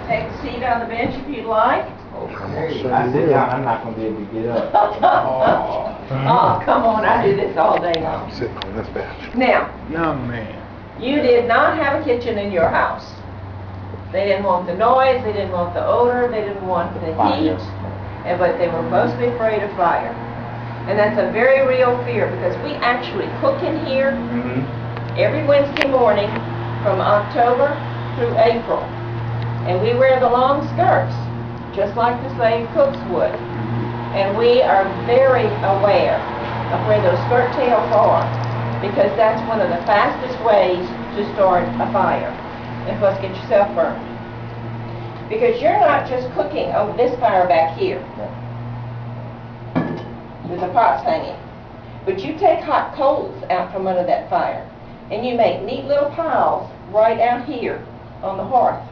Take a seat on the bench if you'd like. Okay. I sit down, I'm not going to be able to get up. Oh, come on, I do this all day long. I'm sitting on this bench. Now, Young man. you did not have a kitchen in your house. They didn't want the noise, they didn't want the odor, they didn't want the heat, but they were mostly afraid of fire. And that's a very real fear because we actually cook in here every Wednesday morning from October through April. And we wear the long skirts, just like the slave cooks would. And we are very aware of where those skirt tails are because that's one of the fastest ways to start a fire and plus get yourself burned. Because you're not just cooking over this fire back here with the pots hanging, but you take hot coals out from under that fire and you make neat little piles right out here on the hearth.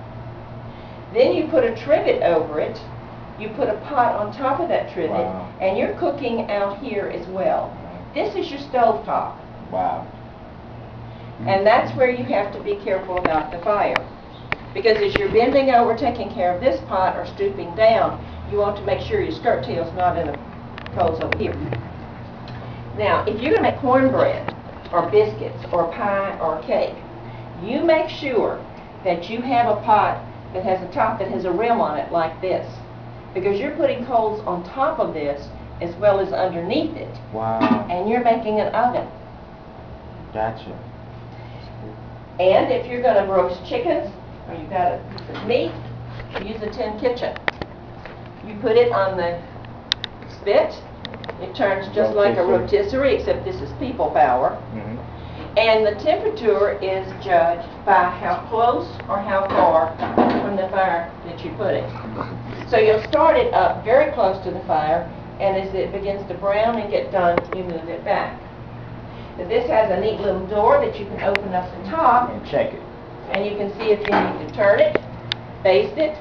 Then you put a trivet over it, you put a pot on top of that trivet, and you're cooking out here as well. This is your stove top. Wow. And that's where you have to be careful about the fire. Because as you're bending over taking care of this pot or stooping down, you want to make sure your skirt tail's not in the coals over here. Now, if you're going to make cornbread or biscuits or pie or cake, you make sure that you have a pot that has a top that has a rim on it like this. Because you're putting coals on top of this as well as underneath it. Wow. And you're making an oven. Gotcha. And if you're going to roast chickens, or you've got a piece of meat, use a tin kitchen. You put it on the spit, it turns just like a rotisserie, except this is people power. And the temperature is judged by how close or how far from the fire that you put it. So you'll start it up very close to the fire, and as it begins to brown and get done, you move it back. Now, this has a neat little door that you can open up the top And check it. and you can see if you need to turn it, baste it,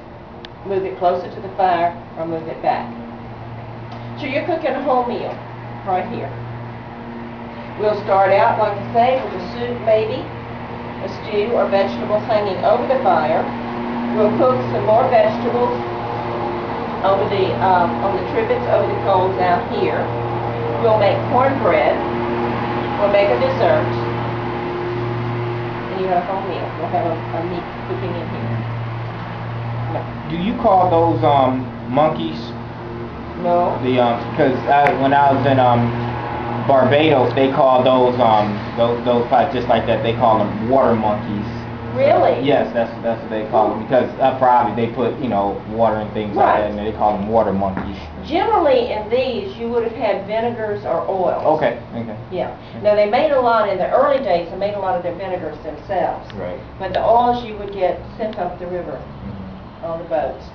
move it closer to the fire, or move it back. So you're cooking a whole meal right here. We'll start out, like I say, with a soup maybe, a stew or vegetables hanging over the fire. We'll cook some more vegetables over on the trivets over the coals out here. We'll make cornbread. We'll make a dessert. And you have a whole meal. We'll have a meat cooking in here. No. Do you call those monkeys? No. Because when I was in Barbados, they call those pots just like that. They call them water monkeys. Really? Yes, that's what they call them because probably they put water and things like that, and they call them water monkeys. Generally, in these, you would have had vinegars or oils. Okay. Okay. Yeah. Now, they made a lot in the early days. They made a lot of their vinegars themselves. Right. But the oils you would get sent up the river on the boats,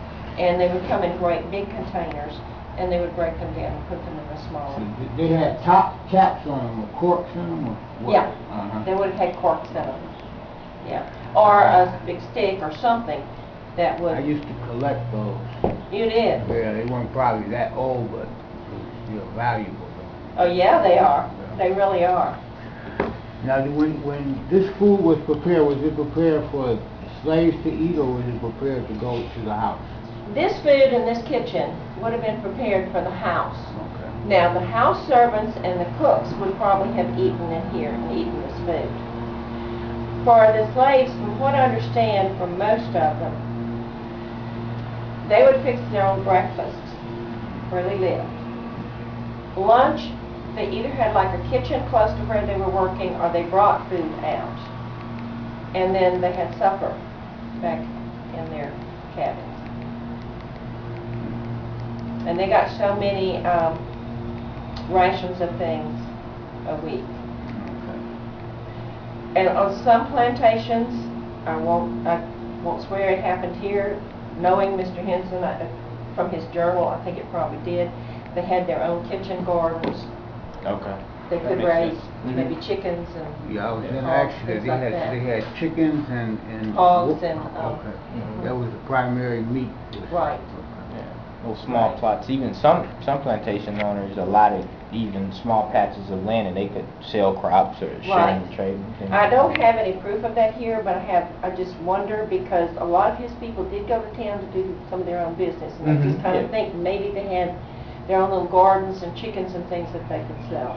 and they would come in great big containers, and they would break them down and put them in the smaller. They had top caps on them, or corks in them, or what? Yeah. They would have had corks in them. Yeah. Or a big stick or something that would. I used to collect those. You did? Yeah, they weren't probably that old, but they're valuable. Oh yeah, they are. They really are. Now, when this food was prepared, was it prepared for slaves to eat, or was it prepared to go to the house? This food in this kitchen would have been prepared for the house. Okay. Now, the house servants and the cooks would probably have eaten in here and eaten this food. For the slaves, from what I understand from most of them, they would fix their own breakfast where they lived. Lunch, they either had like a kitchen close to where they were working or they brought food out. And then they had supper back in their cabins. And they got so many rations of things a week. And on some plantations, I won't swear it happened here, knowing Mr. Henson from his journal, I think it probably did, they had their own kitchen gardens. Okay. They could raise maybe chickens and Yeah, I was going to ask you that. things like that. They had chickens and Hogs and okay. That was the primary meat. right. Little small Right. plots. Even some plantation owners allotted even small patches of land, and they could sell crops or share Right. and trade and things. I don't have any proof of that here, but I just wonder because a lot of his people did go to town to do some of their own business, and I just Mhm, kind of yeah. think maybe they had their own little gardens and chickens and things that they could sell.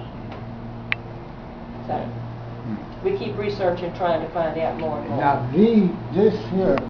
So, we keep researching, trying to find out more and more. Now, this here